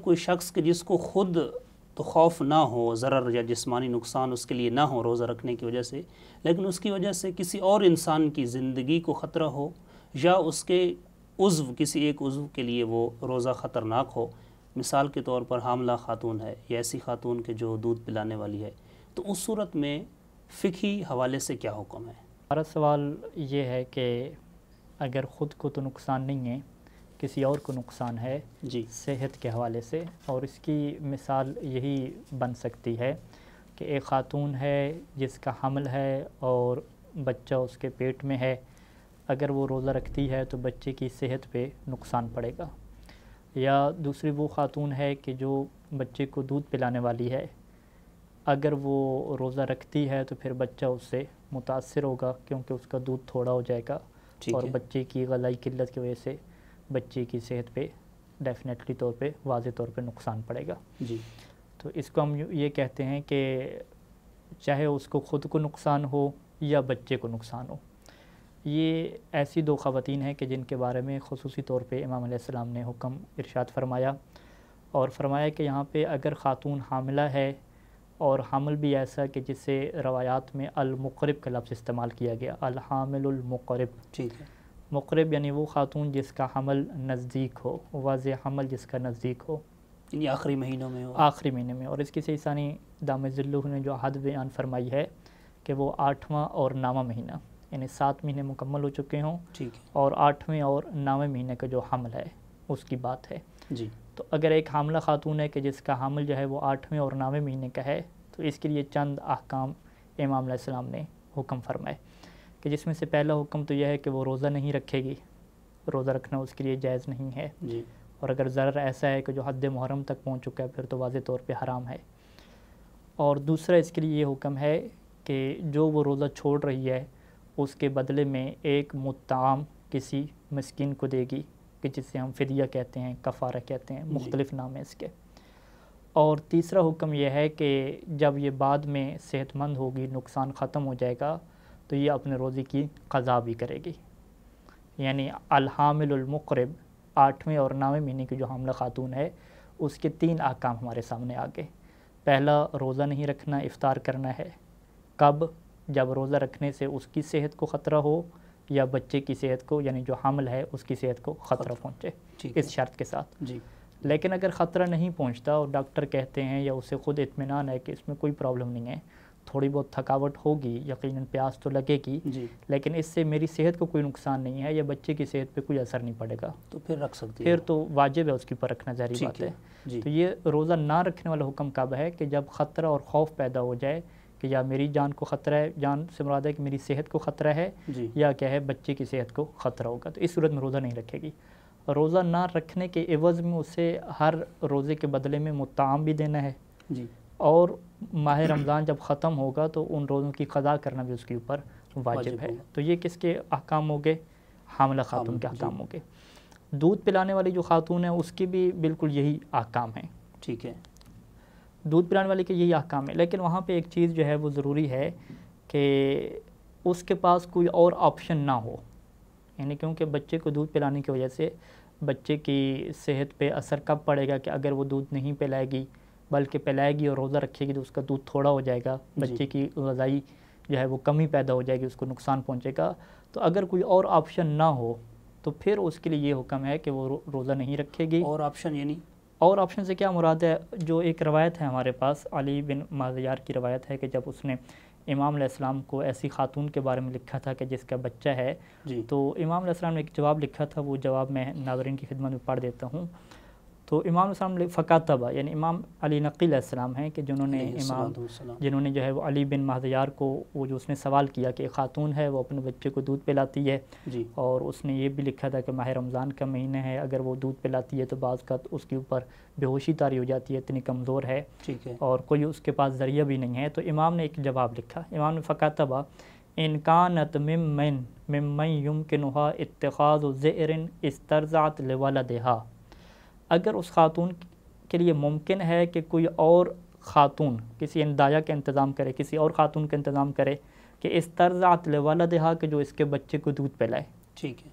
کوئی شخص کہ جس کو خود تو خوف نہ ہو، ضرر یا جسمانی نقصان اس کے لیے نہ ہو روزہ رکھنے کی وجہ سے، لیکن اس کی وجہ سے کسی اور انسان کی زندگی کو خطرہ ہو یا اس کے کسی ایک عضو کے لیے وہ روزہ خطرناک ہو، مثال کے طور پر حاملہ خاتون ہے یا ایسی خاتون کے جو دودھ پلانے والی ہے، تو اس صورت میں فقہی حوالے سے کیا حکم ہے؟ ہمارا سوال یہ ہے کہ اگر خود کو تو نقصان نہیں ہے، کسی اور کو نقصان ہے جی صحت کے حوالے سے، اور اس کی مثال یہی بن سکتی ہے کہ ایک خاتون ہے جس کا حمل ہے اور بچہ اس کے پیٹ میں ہے، اگر وہ روزہ رکھتی ہے تو بچے کی صحت پہ نقصان پڑے گا. یا دوسری وہ خاتون ہے کہ جو بچے کو دودھ پلانے والی ہے، اگر وہ روزہ رکھتی ہے تو پھر بچہ اس سے متاثر ہوگا کیونکہ اس کا دودھ تھوڑا ہو جائے گا، اور بچے کی غذائی قلت کی وجہ سے بچے کی صحت پہ ڈیفینیٹلی طور پہ واضح طور پہ نقصان پڑے گا. جی تو اس کو ہم یہ کہتے ہیں کہ چاہے اس کو خود کو نقصان ہو یا بچے کو نقصان ہو، یہ ایسی دو خواتین ہیں کہ جن کے بارے میں خصوصی طور پہ امام علیہ السلام نے حکم ارشاد فرمایا، اور فرمایا کہ یہاں پہ اگر خاتون حاملہ ہے اور حمل بھی ایسا کہ جسے روایات میں المقرب کا لفظ استعمال کیا گیا، الحامل المقرب. ٹھیک ہے. مقرب یعنی وہ خاتون جس کا حمل نزدیک ہو، واضح حمل جس کا نزدیک ہو، یعنی آخری مہینوں میں ہو. آخری مہینے میں. اور اس کی صحیح ثانی دامِ ذلہ نے جو حد بیان فرمائی ہے کہ وہ 8واں اور 9واں مہینہ، یعنی 7 مہینے مکمل ہو چکے ہوں ٹھیک ہے. اور 8ویں اور 9ویں مہینے کا جو حمل ہے اس کی بات ہے. جی تو اگر ایک حاملہ خاتون ہے کہ جس کا حمل جو ہے وہ 8ویں اور 9ویں مہینے کا ہے، تو اس کے لیے چند احکام امام علیہ السلام نے حکم فرمائے، کہ جس میں سے پہلا حکم تو یہ ہے کہ وہ روزہ نہیں رکھے گی، روزہ رکھنا اس کے لیے جائز نہیں ہے. جی اور اگر ضرر ایسا ہے کہ جو حد محرم تک پہنچ چکا ہے پھر تو واضح طور پہ حرام ہے. اور دوسرا اس کے لیے یہ حکم ہے کہ جو وہ روزہ چھوڑ رہی ہے اس کے بدلے میں ایک مطعم کسی مسکین کو دے گی، کہ جسے ہم فدیہ کہتے ہیں، کفارہ کہتے ہیں، مختلف نام ہیں اس کے. اور تیسرا حکم یہ ہے کہ جب یہ بعد میں صحت مند ہوگی، نقصان ختم ہو جائے گا، تو یہ اپنے روزے کی قضا بھی کرے گی. یعنی الحامل المقرب 8ویں اور 9ویں مہینے کی جو حاملہ خاتون ہے اس کے 3 احکام ہمارے سامنے آ گئے. پہلا، روزہ نہیں رکھنا، افطار کرنا ہے. کب؟ جب روزہ رکھنے سے اس کی صحت کو خطرہ ہو یا بچے کی صحت کو، یعنی جو حمل ہے اس کی صحت کو خطرہ پہنچے، اس شرط کے ساتھ. جی لیکن اگر خطرہ نہیں پہنچتا اور ڈاکٹر کہتے ہیں یا اسے خود اطمینان ہے کہ اس میں کوئی پرابلم نہیں ہے، تھوڑی بہت تھکاوٹ ہوگی، یقیناً پیاس تو لگے گی، جی لیکن اس سے میری صحت کو کوئی نقصان نہیں ہے یا بچے کی صحت پہ کوئی اثر نہیں پڑے گا، تو پھر رکھ سکتی ہے. پھر تو واجب ہے اس کے اوپر رکھنا، ظاہری بات ہے. جی تو یہ روزہ نہ رکھنے والا حکم کب ہے؟ کہ جب خطرہ اور خوف پیدا ہو جائے کہ یا میری جان کو خطرہ ہے، جان سے مراد ہے کہ میری صحت کو خطرہ ہے، جی یا کیا ہے بچے کی صحت کو خطرہ ہوگا، تو اس صورت میں روزہ نہیں رکھے گی. روزہ نہ رکھنے کے عوض میں اسے ہر روزے کے بدلے میں مطعم بھی دینا ہے، جی اور ماہ رمضان جب ختم ہوگا تو ان روزوں کی قضا کرنا بھی اس کے اوپر واجب ہے. تو یہ کس کے احکام ہو گئے؟ حاملہ خاتون کے احکام ہو گئے. دودھ پلانے والی جو خاتون ہے اس کی بھی بالکل یہی احکام ہیں. ٹھیک ہے. دودھ پلانے والے کے یہی احکام ہے، لیکن وہاں پہ ایک چیز جو ہے وہ ضروری ہے کہ اس کے پاس کوئی اور آپشن نہ ہو. یعنی کیونکہ بچے کو دودھ پلانے کی وجہ سے بچے کی صحت پہ اثر کب پڑے گا کہ اگر وہ دودھ نہیں پلائے گی بلکہ پلائے گی اور روزہ رکھے گی تو اس کا دودھ تھوڑا ہو جائے گا، بچے کی غذائی جو ہے وہ کمی پیدا ہو جائے گی، اس کو نقصان پہنچے گا. تو اگر کوئی اور آپشن نہ ہو تو پھر اس کے لیے یہ حکم ہے کہ وہ روزہ نہیں رکھے گی. اور آپشن یعنی اور آپشن سے کیا مراد ہے؟ جو ایک روایت ہے ہمارے پاس، علی بن مازیار کی روایت ہے کہ جب اس نے امام علیہ السلام کو ایسی خاتون کے بارے میں لکھا تھا کہ جس کا بچہ ہے، تو امام علیہ السلام نے ایک جواب لکھا تھا، وہ جواب میں ناظرین کی خدمت میں پڑھ دیتا ہوں. تو امام علیہ السلام فکاتبہ، یعنی امام علی نقی علیہ السلام ہیں کہ جنہوں نے جو ہے وہ علی بن مازیار کو وہ جو اس نے سوال کیا کہ ایک خاتون ہے وہ اپنے بچے کو دودھ پلاتی ہے، اور اس نے یہ بھی لکھا تھا کہ ماہ رمضان کا مہینہ ہے، اگر وہ دودھ پلاتی ہے تو بعض کا اس کے اوپر بے ہوشی طاری ہو جاتی ہے، اتنی کمزور ہے اور کوئی اس کے پاس ذریعہ بھی نہیں ہے. تو امام نے ایک جواب لکھا، امام نے فکاتبہ ان کانت ممن یمکنھا اتخاذ ذئر استرضعت لولدھا، اگر اس خاتون کے لیے ممکن ہے کہ کوئی اور خاتون کسی اندایا کا انتظام کرے، کسی اور خاتون کا انتظام کرے کہ استرضعت لولدھا، کہ جو اس کے بچے کو دودھ پلائے. ٹھیک ہے.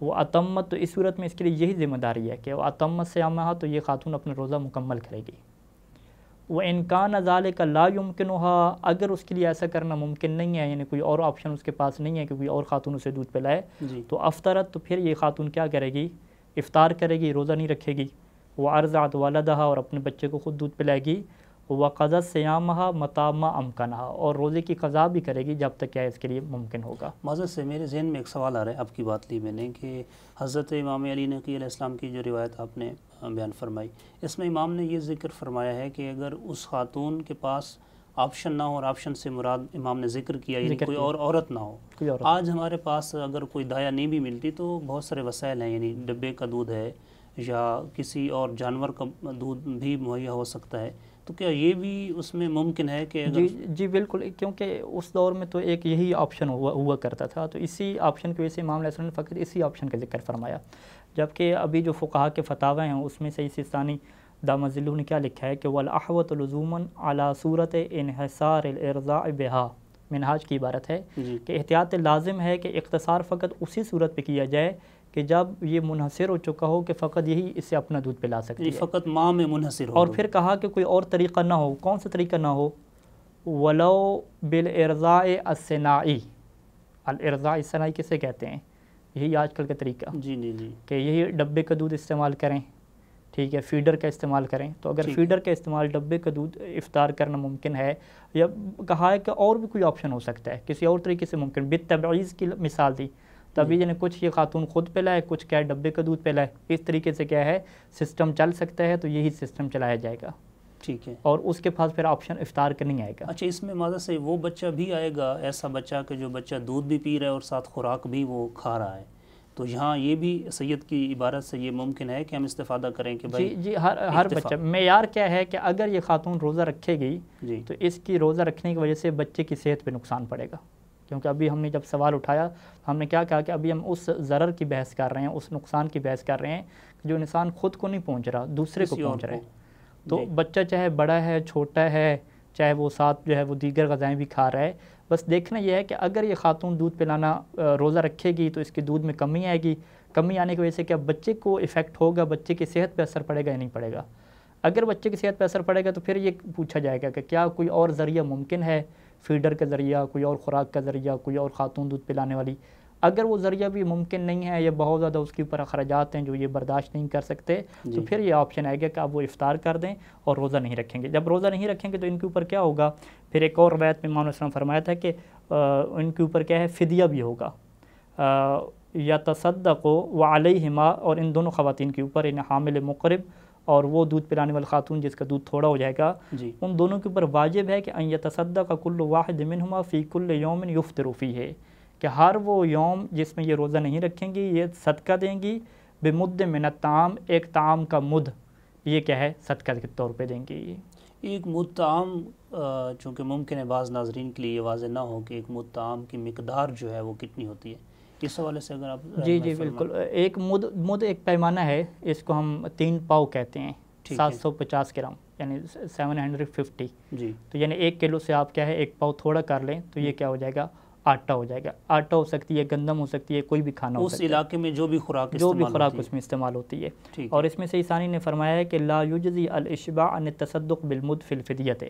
وہ اتمت، تو اس صورت میں اس کے لیے یہی ذمہ داری ہے کہ وہ اتمت صیامہا، تو یہ خاتون اپنا روزہ مکمل کرے گی. وَإِنْ كَانَ ذَلِكَ لَا يُمْكِنُهَا، اگر اس کے لیے ایسا کرنا ممکن نہیں ہے، یعنی کوئی اور آپشن اس کے پاس نہیں ہے کہ کوئی اور خاتون اسے دودھ پلائے، تو افطرت، تو پھر یہ خاتون کیا کرے گی؟ افطار کرے گی، روزہ نہیں رکھے گی. وَأَرْضَعَتْ وَلَدَهَا، اور اپنے بچے کو خود دودھ پلائے گی. وَقَضَتْ صِيَامَهَا مَتَىٰ مَا أَمْكَنَهَا، اور روزے کی قضا بھی کرے گی جب تک کیا اس کے لیے ممکن ہوگا. معذرت سے میرے ذہن میں ایک سوال آ رہا ہے، آپ کی بات لی میں نے کہ حضرت امام علی نقی علیہ السلام کی جو روایت آپ نے بیان فرمائی، اس میں امام نے یہ ذکر فرمایا ہے کہ اگر اس خاتون کے پاس آپشن نہ ہو، اور آپشن سے مراد امام نے ذکر کیا یعنی کوئی اور عورت نہ ہو. آج ہمارے پاس اگر کوئی دایا نہیں بھی ملتی تو بہت سارے وسائل ہیں، یعنی ڈبے کا دودھ ہے یا کسی اور جانور کا دودھ بھی مہیا ہو سکتا ہے. تو کیا یہ بھی اس میں ممکن ہے کہ جی بالکل، کیونکہ اس دور میں تو ایک یہی آپشن ہوا کرتا تھا، تو اسی آپشن کی وجہ سے امام علیہ السلام نے فقط اسی آپشن کا ذکر فرمایا. جبکہ ابھی جو فقہا کے فتاوی ہیں اس میں سے سیستانی دامغلو نے کیا لکھا ہے کہ وَالْأَحْوَةُ لُزُومًا عَلَى صُورَةِ انحصار الارضاء بها، منہاج کی عبارت ہے کہ احتیاط لازم ہے کہ اختصار فقط اسی صورت پہ کیا جائے کہ جب یہ منحصر ہو چکا ہو کہ فقط یہی اسے اپنا دودھ پلا سکتی ہے، فقط ماں میں منحصر ہو. اور پھر کہا کہ کوئی اور طریقہ نہ ہو. کون سا طریقہ نہ ہو؟ وَلَوْ بِالْإِرْضَاءِ الصِّنَاعِي، الارضاء الصِّنَاعِی کسے کہتے ہیں؟ یہی آج کل کا طریقہ کہ یہی ڈبے کا دودھ استعمال کریں، ٹھیک ہے، فیڈر کا استعمال کریں. تو اگر فیڈر کا استعمال، ڈبے کا دودھ افطار کرنا ممکن ہے، یا کہا ہے کہ اور بھی کوئی آپشن ہو سکتا ہے، کسی اور طریقے سے ممکن. بالتبعیض کی مثال دی، تبھی یعنی کچھ یہ خاتون خود پلائے، کچھ کیا ڈبے کا دودھ پلائے، اس طریقے سے کیا ہے سسٹم چل سکتا ہے. تو یہی سسٹم چلایا جائے گا، ٹھیک ہے، اور اس کے پاس پھر آپشن افطار کا نہیں آئے گا. اچھا، اس میں معذرت سے وہ بچہ بھی آئے گا، ایسا بچہ کہ جو بچہ دودھ بھی پی رہا ہے اور ساتھ خوراک بھی وہ کھا رہا ہے، تو یہاں یہ بھی سید کی عبارت سے یہ ممکن ہے کہ ہم استفادہ کریں کہ بھائی جی ہر بچہ. معیار کیا ہے کہ اگر یہ خاتون روزہ رکھے گی تو اس کی روزہ رکھنے کی وجہ سے بچے کی صحت پہ نقصان پڑے گا. کیونکہ ابھی ہم نے جب سوال اٹھایا ہم نے کیا کہا کہ ابھی ہم اس ضرر کی بحث کر رہے ہیں، اس نقصان کی بحث کر رہے ہیں جو انسان خود کو نہیں پہنچ رہا، دوسرے کو پہنچ رہا ہے. تو بچہ چاہے بڑا ہے، چھوٹا ہے، چاہے وہ ساتھ جو ہے وہ دیگر غذائیں بھی کھا رہا ہے، بس دیکھنا یہ ہے کہ اگر یہ خاتون دودھ پلانا روزہ رکھے گی تو اس کے دودھ میں کمی آئے گی. کمی آنے کی وجہ سے کیا بچے کو ایفیکٹ ہوگا، بچے کی صحت پہ اثر پڑے گا یا نہیں پڑے گا. اگر بچے کی صحت پہ اثر پڑے گا تو پھر یہ پوچھا جائے گا کہ کیا کوئی اور ذریعہ ممکن ہے، فیڈر کا ذریعہ، کوئی اور خوراک کا ذریعہ، کوئی اور خاتون دودھ پلانے والی. اگر وہ ذریعہ بھی ممکن نہیں ہے یا بہت زیادہ اس کے اوپر اخراجات ہیں جو یہ برداشت نہیں کر سکتے، تو پھر یہ آپشن آئے گا کہ آپ وہ افطار کر دیں اور روزہ نہیں رکھیں گے. جب روزہ نہیں رکھیں گے تو ان کے اوپر کیا ہوگا؟ پھر ایک اور روایت میں امام علیہ السلام فرمایا تھا کہ ان کے اوپر کیا ہے، فدیہ بھی ہوگا. یا تصدق وعلیہما، اور ان دونوں خواتین کے اوپر، ان حامل مقرب اور وہ دودھ پلانے والی خاتون جس کا دودھ تھوڑا ہو جائے گا، ان دونوں کے اوپر واجب ہے کہ ان یتصدق کل واحد منہما فی کل یوم یفطر فیہ، کہ ہر وہ یوم جس میں یہ روزہ نہیں رکھیں گی یہ صدقہ دیں گی. بمد من الطعام، ایک طعام کا مد، یہ کیا ہے صدقہ کے طور پہ دیں گی. ایک مد طعام، چونکہ ممکن ہے بعض ناظرین کے لیے یہ واضح نہ ہو کہ ایک مد طعام کی مقدار جو ہے وہ کتنی ہوتی ہے، اس حوالے سے اگر آپ جی بالکل. ایک مد ایک پیمانہ ہے، اس کو ہم 3 پاؤ کہتے ہیں، 750 گرام یعنی 750. تو یعنی 1 کلو سے آپ کیا ہے 1 پاؤ تھوڑا کر لیں تو یہ کیا ہو جائے گا، آٹا ہو جائے گا. آٹا ہو سکتی ہے، گندم ہو سکتی ہے، کوئی بھی کھانا ہو سکتا ہے، اس علاقے میں جو بھی خوراک اس میں استعمال ہوتی ہے. اور اس میں سے ثانی نے فرمایا ہے کہ لا یجزی الاشباع عن التصدق بالمد فی الفدیۃ،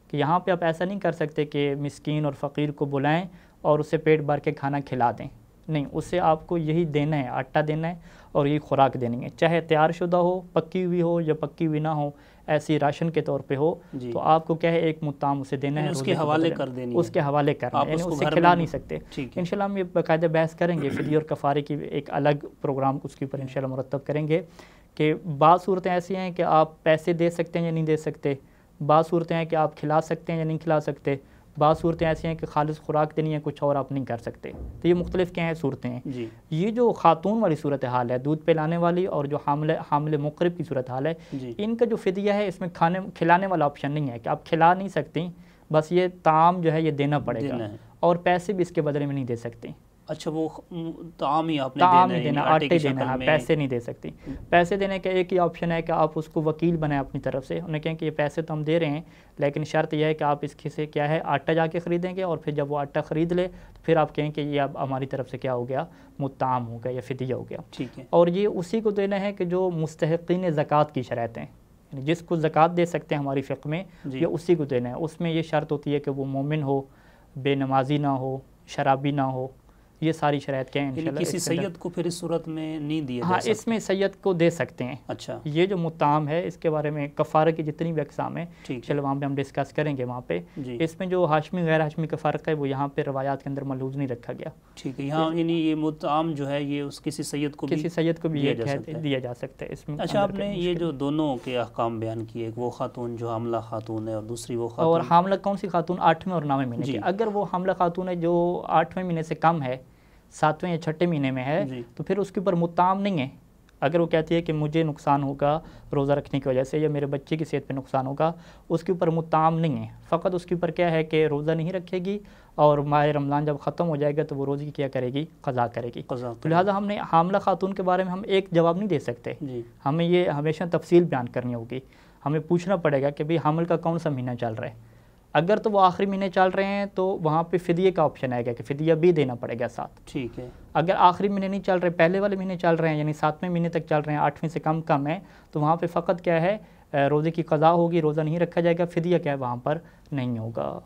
کہ یہاں پہ آپ ایسا نہیں کر سکتے کہ مسکین اور فقیر کو بلائیں اور اسے پیٹ بھر کے کھانا کھلا دیں. نہیں، اسے آپ کو یہی دینا ہے، آٹا دینا ہے اور یہی خوراک دینی ہے، چاہے تیار شدہ ہو، پکی ہوئی ہو یا پکی ہوئی نہ ہو، ایسی راشن کے طور پہ ہو. تو آپ کو کیا ہے ایک مطعم اسے دینا ہے، اس کے حوالے کر دینی ہے، اس کے حوالے کرنا ہے، یعنی اسے کھلا نہیں سکتے. انشاءاللہ ہم یہ باقاعدہ بحث کریں گے، فدیہ اور کفارے کی ایک الگ پروگرام اس کے اوپر انشاءاللہ مرتب کریں گے کہ بعض صورتیں ایسی ہیں کہ آپ پیسے دے سکتے ہیں یا نہیں دے سکتے، بعض صورتیں ہیں کہ آپ کھلا سکتے ہیں یا نہیں کھلا سکتے، بعض صورتیں ایسی ہیں کہ خالص خوراک دینی ہے، کچھ اور آپ نہیں کر سکتے. تو یہ مختلف کیا ہیں صورتیں ہیں. یہ جو خاتون والی صورتحال ہے، دودھ پلانے والی، اور جو حامل مقرب کی صورتحال ہے، ان کا جو فدیہ ہے اس میں کھلانے والا آپشن نہیں ہے کہ آپ کھلا نہیں سکتی، بس یہ طعام جو ہے یہ دینا پڑے گا، اور پیسے بھی اس کے بدلے میں نہیں دے سکتے. اچھا وہ طعام ہی آپ نے طعام دینا ہی ہے، دینا، آٹے آٹے کی دینا شکل ہے، میں؟ پیسے نہیں دے سکتی۔ پیسے دینے کا ایک ہی آپشن ہے کہ آپ اس کو وکیل بنائیں اپنی طرف سے، انہیں کہیں کہ یہ پیسے تو ہم دے رہے ہیں لیکن شرط یہ ہے کہ آپ اس سے کیا ہے آٹا جا کے خریدیں گے، اور پھر جب وہ آٹا خرید لے تو پھر آپ کہیں کہ یہ اب ہماری طرف سے کیا ہو گیا، مطعم ہو گیا یا فدیہ ہو گیا۔ ٹھیک ہے۔ اور یہ اسی کو دینا ہے کہ جو مستحقین زکوٰۃ کی شرائط ہیں، یعنی جس کو زکوٰۃ دے سکتے ہیں ہماری فقہ میں، یہ اسی کو دینا ہے۔ اس میں یہ شرط ہوتی ہے کہ وہ مومن ہو، بے نمازی نہ ہو، شرابی نہ ہو، یہ ساری شرائط کیا ہیں انشاءاللہ۔ کسی سید کو پھر اس صورت میں نہیں دیا جا ہاں سکتا؟ اس میں سید کو دے سکتے ہیں۔ اچھا، یہ جو مطعم ہے اس کے بارے میں کفارہ کی جتنی بھی اقسام ہیں چلو وہاں پہ ہم ڈسکس کریں گے وہاں پہ۔ اس میں جو ہاشمی غیر ہاشمی کا فرق ہے وہ یہاں پہ روایات کے اندر ملحوظ نہیں رکھا گیا۔ ٹھیک ہے، یہاں یعنی یہ مطعم جو ہے یہ اس کسی سید کو بھی دیا جا سکتا ہے اس میں۔ اچھا، آپ نے یہ جو دونوں کے احکام بیان کیے، ایک وہ خاتون جو حاملہ خاتون ہے اور دوسری وہ خاتون، اور حاملہ کون سی خاتون؟ 8ویں اور 9ویں مہینے کی۔ اگر وہ حاملہ خاتون ہے جو 8ویں مہینے سے کم ہے، 7ویں یا 6ٹھے مہینے میں ہے، تو پھر اس کے اوپر مطعم نہیں ہے۔ اگر وہ کہتی ہے کہ مجھے نقصان ہوگا روزہ رکھنے کی وجہ سے یا میرے بچے کی صحت پہ نقصان ہوگا، اس کے اوپر مطعم نہیں ہے، فقط اس کے اوپر کیا ہے کہ روزہ نہیں رکھے گی، اور ماہ رمضان جب ختم ہو جائے گا تو وہ روزے کی کیا کرے گی؟ قضا کرے گی۔ تو لہٰذا ہم نے حاملہ خاتون کے بارے میں ہم ایک جواب نہیں دے سکتے، ہمیں یہ ہمیشہ تفصیل بیان کرنی ہوگی۔ ہمیں پوچھنا پڑے گا کہ بھئی حمل کا کون سا مہینہ چل رہا ہے۔ اگر تو وہ آخری مہینے چل رہے ہیں تو وہاں پہ فدیے کا آپشن آئے گا کہ فدیہ بھی دینا پڑے گا ساتھ۔ ٹھیک ہے۔ اگر آخری مہینے نہیں چل رہے، پہلے والے مہینے چل رہے ہیں، یعنی 7ویں مہینے تک چل رہے ہیں، 8ویں سے کم ہے، تو وہاں پہ فقط کیا ہے روزے کی قضا ہوگی، روزہ نہیں رکھا جائے گا، فدیہ کیا ہے وہاں پر نہیں ہوگا۔